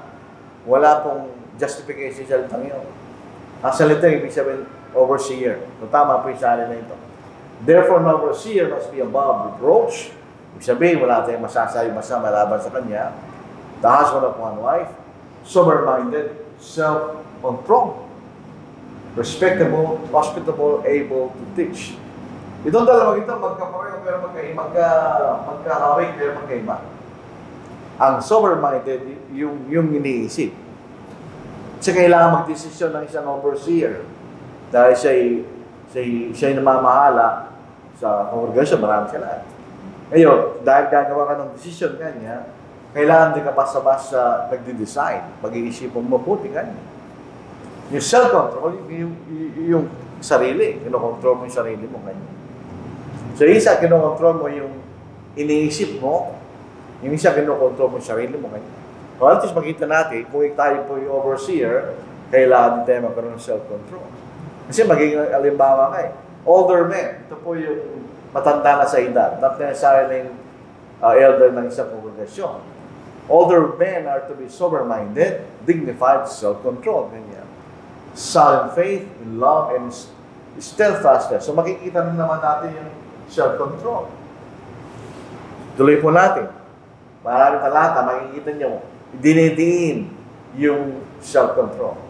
Wala pong justification sa salitang yun. Ang salita, ibig sabihin, overseer. So, tama po yung salin na ito. Therefore, an overseer must be above reproach. Ibig sabihin, wala tayong masasabi masama laban sa kanya. The husband of one wife, sober-minded, self-control, respectable, hospitable, able to teach. Itong dalawang ito, magkapareho pero magkahawig pero magkaiba. Ang sober-minded, yung iniisip. Kasi kailangan magdesisyon ng isang overseer. Dahil siya'y namamahala sa congregation, marami sila. Ngayon, dahil gagawa ka ng desisyon kanya, kailangan din ka basta-basta nagde-decide. Pag-iisipin mo mabuti kanya. Yung self-control, yung sarili. Kinokontrol mo yung sarili mo kanya. So, isa, kinokontrol mo yung iniisip mo. Yung isa, kinokontrol mo yung sarili mo kanya. Well, at least makita natin, kung tayo po yung overseer, kailangan din tayo magkaroon ng self-control. Kasi magiging alimbawa ka Older men, ito po yung matanda na sa edad. Not necessarily yung elder ng isang kongregasyon. Older men are to be sober-minded, dignified, self-control. Ganyan. Sound in faith, in love, and steadfastness. So makikita na naman natin yung self-control. Tuloy po natin. Maraming talata, makikita nyo, dinidiin yung self-control.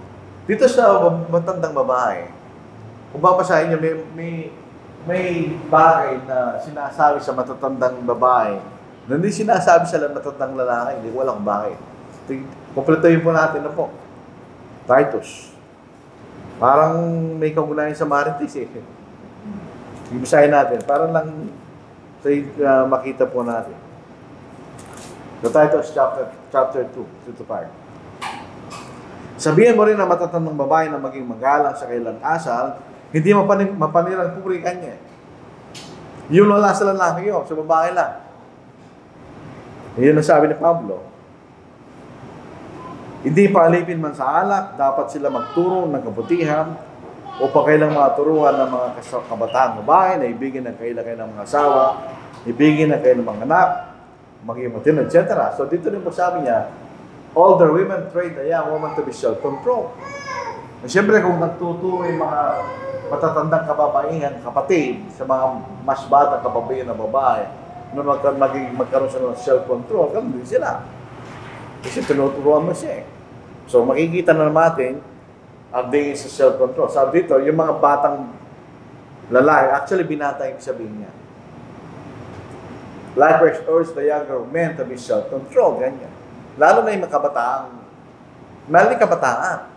Dito sa matandang babae, kung babasahin nyo, may bagay na sinasabi sa matatandang babae na hindi sinasabi sa matatandang lalaki, hindi walang bakit. Kompletuhin po natin na po. Titus. Parang may kaugnayan sa Marites Ibisahin natin. Parang lang makita po natin. So Titus chapter 2, 2-5. Sabihin mo rin na matatandang babae na maging magalang sa kailang asal, hindi mapanirang puri kanya. Yung wala sa lalaki yun, sa babae lang. Yun ang sabi ni Pablo. Hindi paalipin man sa alak, dapat sila magturo ng kabutihan o kailang maturuan ng mga kabataang babae na ibigin ng kailang mga asawa, ibigin ng kailang mga anak, maging matino, etc. So dito rin po sabi niya, older women train the young woman to be self-control. Siyempre kung nagtuturo yung mga matatandang kababaihan, kapatid, sa mga mas batang kababaihan na babae, na magkaroon sila ng self-control, ganun din sila. Kasi tinuturuan mo siya So makikita na natin ang tingin sa self-control. Sabi dito, yung mga batang lalaki, actually binata yung sabihin niya. Likewise, urge the younger men to be self-control, ganyan. Lalo na yung mga kabataan. Mali kabataan.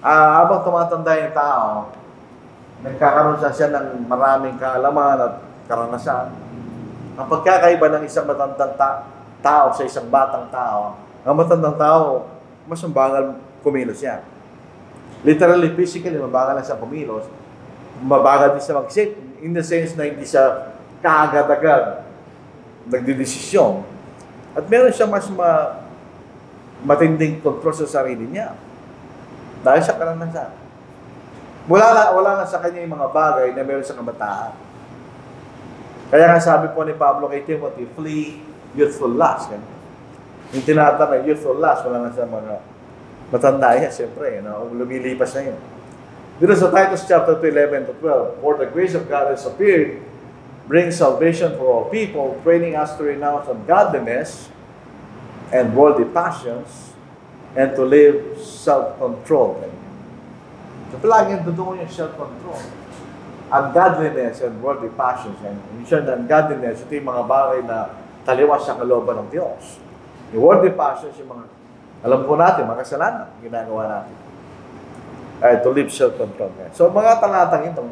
Habang tumatanda yung tao, nagkakaroon siya ng maraming kaalaman at karanasan. Ang pagkakaiba ng isang matandang tao sa isang batang tao, ang matandang tao, mas mabagal kumilos yan. Literally, physically, mabagal na siya kumilos. Mabagal din siya mag-isip. In the sense na hindi siya kaagad-agad nagdidesisyon. At meron siya mas matinding control sa sarili niya. Dahil sa karanasan. Wala na sa kanya yung mga bagay na meron sa kabataan. Kaya nga sabi po ni Pablo kay Timothy, flee youthful lust. Yung tinatanong, youthful lust, wala na sa mga matanda yan, siyempre, lumilipas na yun. Dito sa Titus chapter 2, 11-12, for the grace of God has appeared, brings salvation for all people, training us to renounce ungodliness and worldly passions, and to live self-control. So palaging tutungo yung self-control. Ungodliness and worldly passions. And minsan na ungodliness, ito yung mga bagay na taliwas sa kalooban ng Diyos. Yung worldly passions, yung mga, alam po natin, mga kasalanan, ginagawa natin. To live self-control. So mga talatang ito,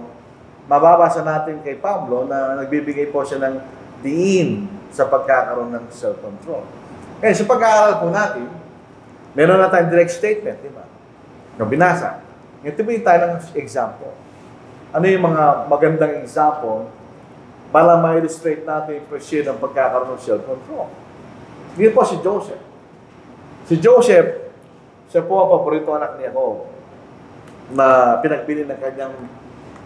mababasa natin kay Pablo na nagbibigay po siya ng diin sa pagkakaroon ng self-control. Kaya sa pag-aaral po natin, meron na tayong direct statement, di ba? Yung binasa. Ito ba tayo ng example? Ano yung mga magandang example para ma-illustrate natin yung presyo ng pagkakaroon ng self-control? Hindi po si Joseph. Si Joseph, siya po ang paborito anak ni Jacob na pinagpili ng kanyang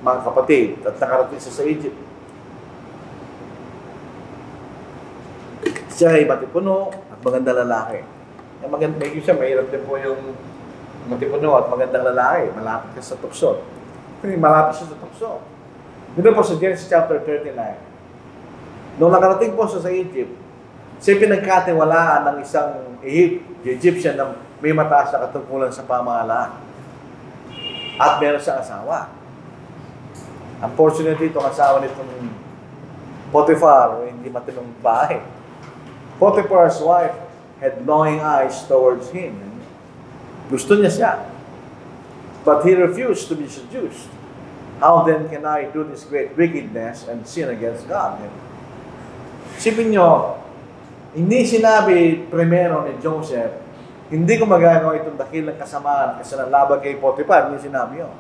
mga kapatid at nakarating siya sa Egypt. Siya ay matipuno at magandang lalaki. Medyo siya, mahirap din po yung matipuno at magandang lalaki. Malapit ka sa tukso. Malapit siya sa tukso. Dito po sa Genesis chapter 39. Nung nakarating po siya sa Egypt, siya pinagkatiwalaan ng isang Egyptian na may mataas na katungkulan sa pamahalaan. At meron siyang asawa. Unfortunately, itong asawa nitong Potiphar, hindi matinong bahay. Potiphar's wife had longing eyes towards him. Gusto niya siya. But he refused to be seduced. How then can I do this great wickedness and sin against God? Isipin nyo, hindi sinabi primero ni Joseph, hindi ko magagawa itong dakilang kasamaan kasi laban kay Potiphar, hindi sinabi yun.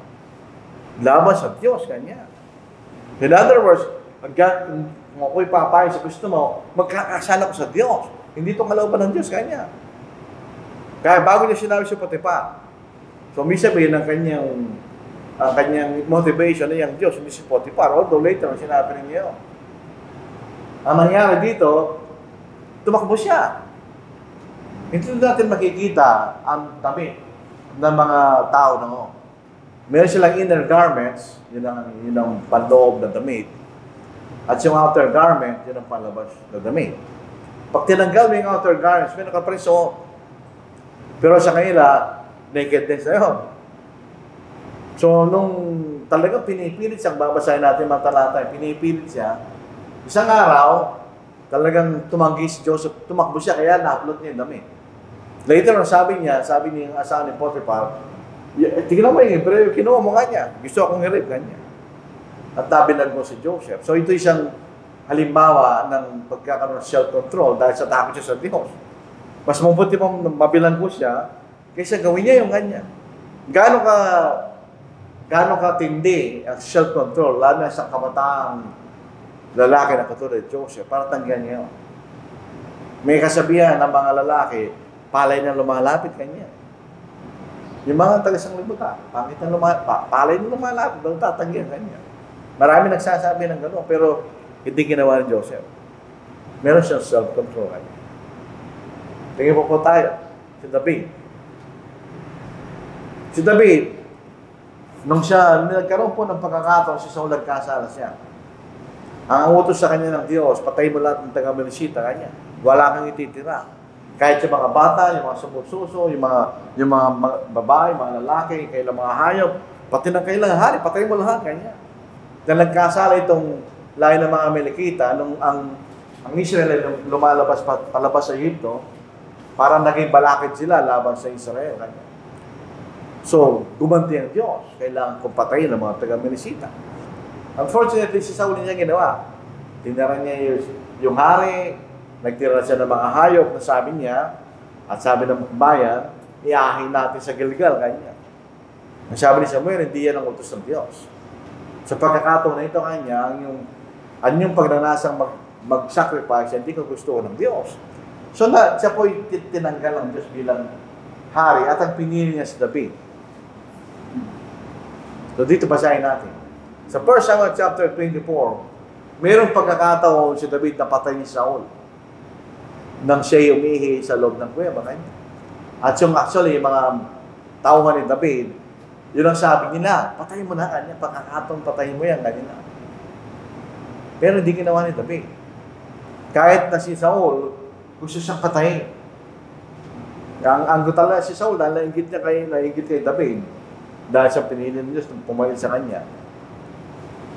Laban sa Diyos, kanya. In other words, kung ako'y papayag sa gusto mo, magkakasala ko sa Diyos. Hindi itong kalooban ng Diyos, kanya. Kaya bago niya sinabi sa Potiphar, so may sabihin ng kanyang motivation na yung Diyos, hindi si Potiphar. Although later, sinabi niya yun. Ang nangyari dito, tumakbo siya. Hindi natin makikita ang damit ng mga tao na mo. Meron silang inner garments, yun ang panloob na damit. At yung outer garment, yun ang palabas na damit. Pag tinanggal mo yung outer garments, may nakapreso. Pero sa kanila, nakedness na yun. So, nung talagang pinipilit siyang babasahin natin mga talata, pinipilit siya, isang araw, talagang tumanggi si Joseph, tumakbo siya, kaya na-upload niya yung damit. Later on, sabi niya yung asawa ni Potiphar, tignan mo yung pero kinuha mo kanya. Gusto akong hirip kanya. At nabinag mo si Joseph. So ito isang halimbawa ng pagkakaroon ng self-control dahil sa takot siya sa Diyos. Mas mabuti pang mabilang ko siya kaysa gawin niya yung kanya. Gaano ka tindi ang self-control, lalo na sa kamataang lalaki na katulad ni Joseph, para tanggihan niya yun. May kasabihan ng mga lalaki, palay na lumalapit kanya. Yung mga tagasang libutan, palay na lumalapit, daw tatanggihan kanya. Marami nagsasabi ng gano'n, pero hindi ginawa ni Joseph. Meron siyang self-control kanya. Tingin po tayo, si David. Si David, nung siya, nagkaroon po ng pagkakataon, si Saul nagkasala siya. Ang utos sa kanya ng Diyos, patay mo lahat ng taga-Melisita kanya. Wala kang ititira. Kahit yung mga bata, yung mga sumususo, yung mga babae, mga lalaki, kailang mga hayop, pati ng kailang hari, patay mo lahat kanya. Dahil nagkasala itong lahi ng mga Amalekita, nung ang Israel ay lumalabas palabas sa Egypto, parang naging balakid sila laban sa Israel. Kanya. So, gumanti ang Diyos. Kailangan kong patayin ng mga taga-Melisita. Unfortunately, si Saul niya ginawa. Tinira niya yung hari, nagtira siya ng mga hayop na sabi niya, at sabi ng bayan, iahin natin sa Gilgal kanya. Ang sabi ni Samuel, hindi yan ang utos ng Diyos. Sa pagkakataon na ito kanya, ang yung pagnanasang mag-sacrifice, hindi ko gusto ng Diyos. So, siya po tinanggal ng Diyos bilang hari at ang pinili niya si David. So, dito basahin natin. Sa 1 Samuel chapter 24, mayroong pagkakataon si David na patay ni Saul nang siya umihi sa loob ng kuweba kanya. At yung actually, yung mga tauhan ni David, yun ang sabi nila, patay mo na kanya, pagkakataon patayin mo yan kanina. Pero hindi ginawa ni David. Kahit na si Saul, gusto siyang patayin. Ang gusto talaga si Saul, dahil nainggit kay David, dahil sa pinili ng Diyos, pumalit sa kanya,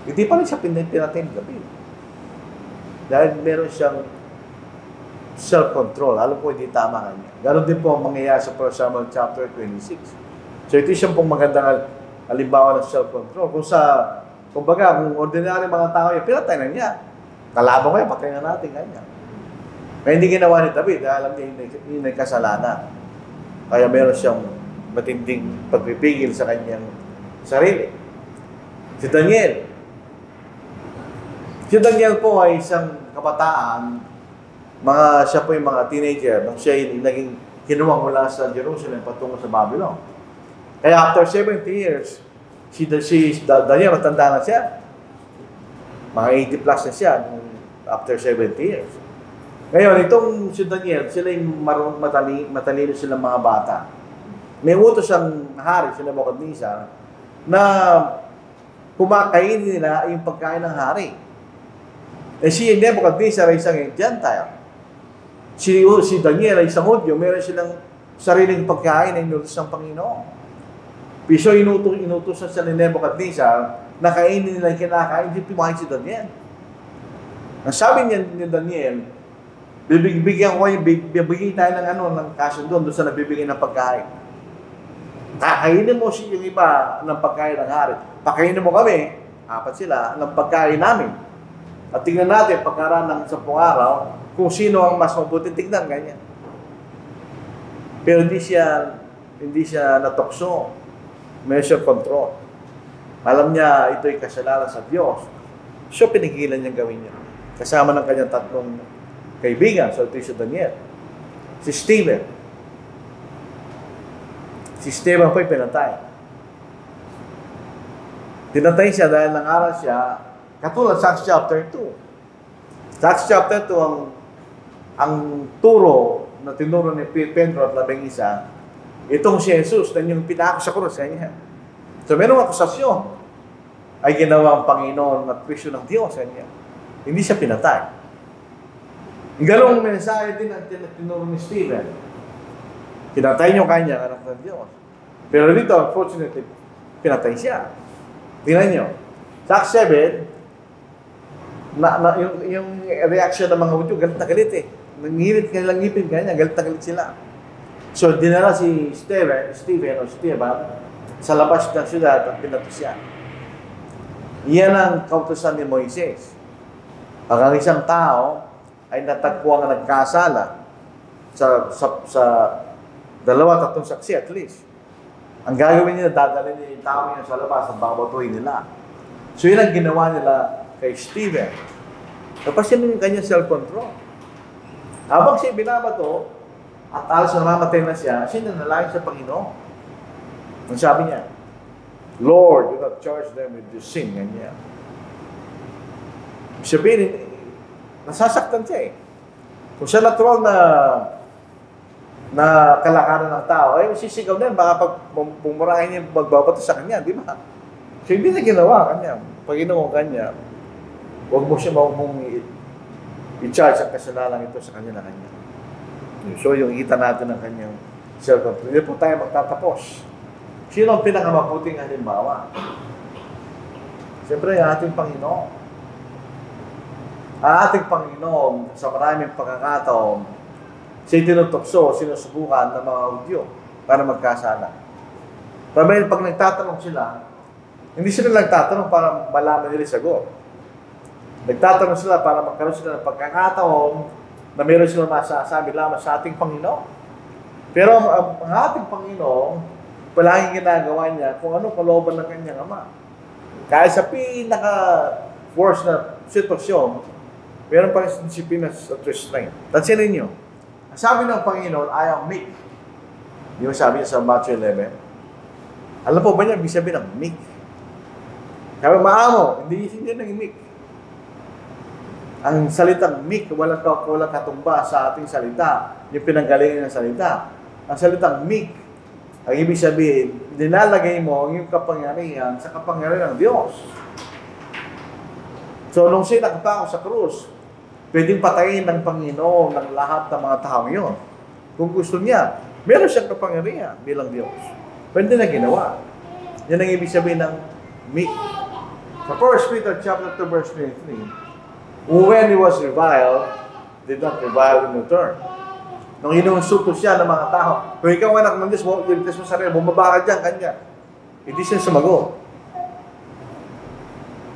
hindi pa rin siya pinatay ni David. Dahil meron siyang self-control. Alam ko, hindi tama kanya. Ganon din po ang mangyayari sa 1 Samuel chapter 26. So ito siyang pong magandang halimbawa ng self-control. Kung ordinary mga tao yan, pinatay na niya. Kalaban ko yan, patay na natin, kanya. Kaya hindi ginawa ni David, dahil alam niya yung kasalanan. Kaya meron siyang matinding pagpipigil sa kanyang sarili. Si Daniel. Si Daniel po ay isang kabataan, siya po yung mga teenager, nung siya naging kinuwang mula sa Jerusalem patungo sa Babylon. Kaya after 70 years, si Daniel, matanda na siya. Mga 80 plus na siya after 70 years. Ngayon, itong si Daniel, sila yung matalino silang mga bata. May utos ang hari, si Nebuchadnezzar, na kumakain nila yung pagkain ng hari. Si Nebuchadnezzar ay isang Gentile. Si Daniel ay isang Hudyo, meron silang sariling pagkain na inutos ng Panginoon. So inutos na sila ni Nebuchadnezzar na kainin nila yung kinakain, hindi pumain si Daniel. Ang sabi niya ni Daniel, bibigyan tayo ng kaso doon sa nabibigay ng pagkain. Kakainin mo yung iba ng pagkain ng hari. Pakainin mo kami, 4 sila, ng pagkain namin. At tingnan natin, pagkaraan ng 10 araw, kung sino ang mas mabuti tignan, ganyan. Pero hindi siya natokso. Measure control. Alam niya, ito'y kasalanan sa Diyos. So, pinigilan niyang gawin niya. Kasama ng kanyang 3 kaibigan, so ito si Daniel. Si Stephen. Si Stephen po'y pinatay. Pinatay siya dahil nangaral siya, katulad sa Acts chapter 2. Sa Acts chapter 2, ang turo na tinuro ni Pedro at 11, itong si Jesus na yung pinako sa krus kanya. So, merong akusasyon ay ginawa ang Panginoon at presyo ng Diyos kanya. Hindi siya pinatay. Ganong mensahe din ang tinuro ni Stephen. Pinatay niyo kanya, anak ng Diyos. Pero dito, unfortunately, pinatay siya. Tingnan niyo. Sa Acts 7, yung reaction ng mga Hudyo, galit na galit eh. Nangirit kanilang ngipin kanya, galit na galit sila. So, dinala si Stephen sa labas ng syudad at pinato siya. Iyan ang kautusan ni Moises. Pag ang isang tao ay natagpuan na nagkasala sa 2-3 saksi at least. Ang gagawin nila, dadalhin nila yung tao niya sa labas at babatuhin nila. So, yun ang ginawa nila kay Stephen. Tapos yun yung kanyang self-control. Habang siya binabato, at alas na mamatay na siya nanalangin sa Panginoon. Ang sabi niya, Lord, do not charge them with this sin. Ganyan. Sabihin, nasasaktan siya eh. Kung siya natural na kalakaran ng tao, ay sisigaw na yun, baka pag pumurahin niya magbabato sa kanya, di ba? So, hindi na ginawa kanya. Panginoon kanya, huwag mo siya i-charge ang kasalanan ito sa kanya na kanya. So, yung kita natin ng kanyang self-control. Hindi po tayo magtatapos. Sino ang pinakamabuting halimbawa? Siyempre, ang ating Panginoon. Ang ating Panginoon, sa maraming pagkakataon, siya tinutokso, sinusubukan ng mga Hudyo para magkasala. Pero pag nagtatanong sila, hindi sila nagtatanong para malaman nila sagot. Nagtatanong sila para magkaroon sila ng pagkakataon na meron silang masasabi lamang sa ating Panginoon. Pero ang ating Panginoon, palaging ginagawa niya kung anong kalooban ng kanyang Ama. Kaya sa pinaka-worst na sitwasyon, meron pa rin disiplina at restraint. Tansinin ninyo, ang sabi ng Panginoon, I am meek. Yung sabi niya sa Matthew 11. Alam po ba niya, ibig sabihin ng meek? Sabi, maamo, hindi siya ng meek. Ang salitang meek, walang katumba sa ating salita, yung pinanggalingan ng salita. Ang salitang meek, ang ibig sabihin, nilalagay mo yung kapangyarihan sa kapangyarihan ng Diyos. So So, nung siya nakapako sa krus, pwedeng patayin ng Panginoon ng lahat ng mga tao yun. Kung gusto niya, meron siyang kapangyarihan bilang Diyos. Pwede na ginawa. Yan ang ibig sabihin ng meek. Sa 1 Peter chapter 2, verse 23, when he was reviled, did not revile in return. Nung inuunsulto siya ng mga tao, kung ikaw anak ng Diyos, iligtas mo sarili, bumaba ka dyan, kanya. Hindi siya sumagot.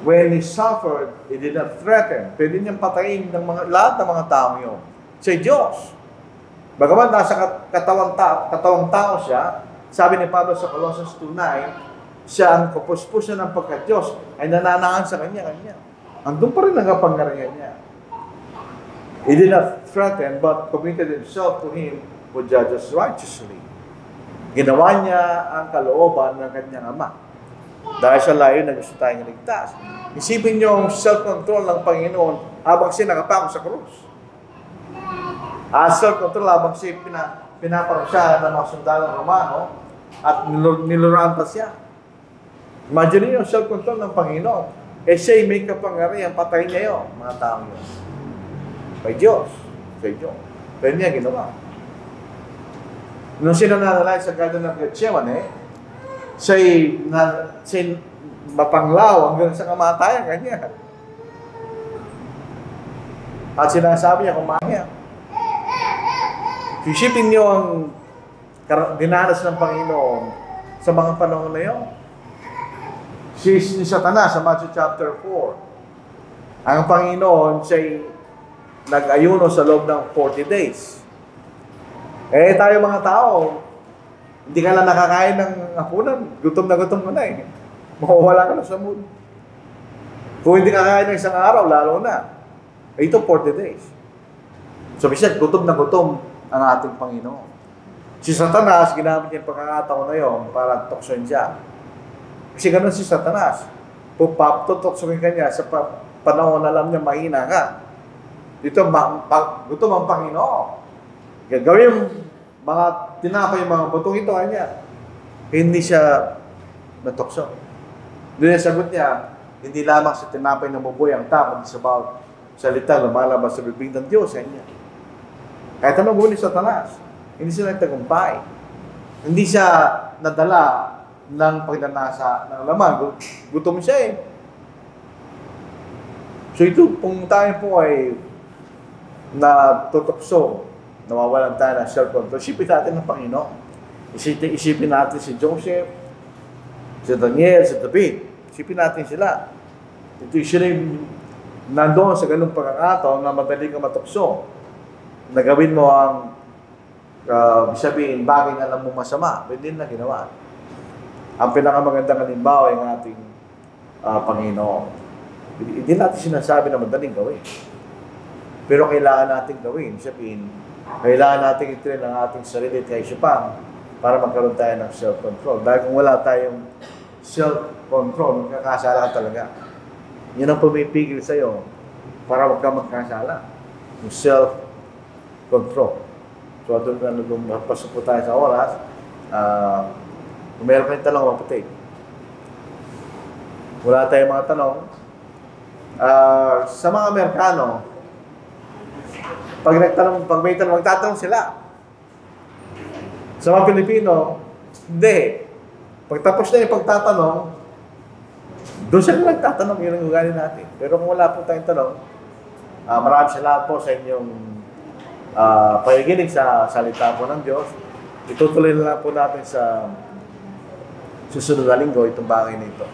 When he suffered, he did not threaten. Pwede niyang patayin ng lahat ng mga tao yun. Sa Diyos. Bagaman nasa katawang tao siya, sabi ni Pablo sa Colossians 2:9, siya ang kapuspusan ng pagka-Diyos ay nananahan sa kanya. Andun pa rin ang kapangyarihan niya. He did not threaten, but committed himself to him who judges righteously. Ginawa niya ang kalooban ng kanyang ama. Dahil sa layo na gusto tayong ligtas. Isipin niyo ang self-control ng Panginoon habang siya nakapako sa krus. Self-control habang siya pinaparusya ng mga sundalong Romano at niluraan pa siya. Imagine niyo ang self-control ng Panginoon. Siya'y may kapangyarihan, patayin niya yun, mga tao yun. Kay Diyos. Kay Diyos. Pero niya ginawa. Nung siya nananalay sa Garden of Gethsemane, siya'y mapanglaw hanggang sa kamatayan kanya. At sinasabi niya, kumaya. Isipin niyo ang dinanas ng Panginoon sa mga panahon na yun. Si Satanas sa Matthew chapter 4. Ang Panginoon siya'y nag-ayuno sa loob ng 40 days. Tayo mga tao, hindi ka lang nakakain ng hapunan, gutom na gutom ka na eh. Mawawala ka na sa mood. Kung hindi ka kakain ng isang araw, lalo na. Ito 40 days. So, bisag, gutom na gutom ang ating Panginoon. Si Satanas, ginamit niya yung pagkakataon na yun para tuksoin siya. Kasi ganun si Satanas. Tutoksoin ka niya sa panahon na alam niya mahina ka. Dito, gutom ang Panginoon. Gagawin mga tinapay yung mga butong ito kanya. Hindi siya natokso. Doon yung sagot niya, hindi lamang sa tinapay na mabuhay ang tao, kundi sa bawat salita lumalabas sa bibig ng Diyos. Kanya. Kahit anong gawin ni Satanas, hindi siya nagtagumpay. Hindi siya nadala ng pagnanasa ng laman. Gutom siya eh. So ito, kung tayo po ay natutokso, nawawalan tayo ng self-control, isipin natin ng Panginoon. Isipin natin si Joseph, si Daniel, si David. Isipin natin sila. Ito sila yung nandoon sa ganung pagkakataon na madali kang matukso. Nagawin mo ang sabihin, bagay na alam mo masama. Pwede na ginawa. Ang pinakamagandang halimbawa ay ang ating Panginoon. Hindi natin sinasabi na madaling gawin. Pero kailangan natin gawin. Sabihin, kailangan natin i-train ang ating sarili at kaisipan para magkaroon tayo ng self-control. Dahil kung wala tayong self-control, magkakasala ka talaga. Yan ang pumipigil sa'yo para huwag ka magkasala. Yung self-control. So, doon pasok po tayo sa oras. Kung meron kayong tanong, kapatid. Wala tayong mga tanong. Sa mga Amerikano, pag may tanong, magtatanong sila. Sa mga Pilipino, hindi. Pagtapos na yung pagtatanong, doon sila nagtatanong, yun ang ugali natin. Pero kung wala po tayong tanong, maraming salamat po sa inyong pakikinig sa salita po ng Diyos. Itutuloy na lang po natin sa susunod na linggo itong bagay na ito.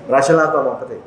Maraming salamat po mga kapatid.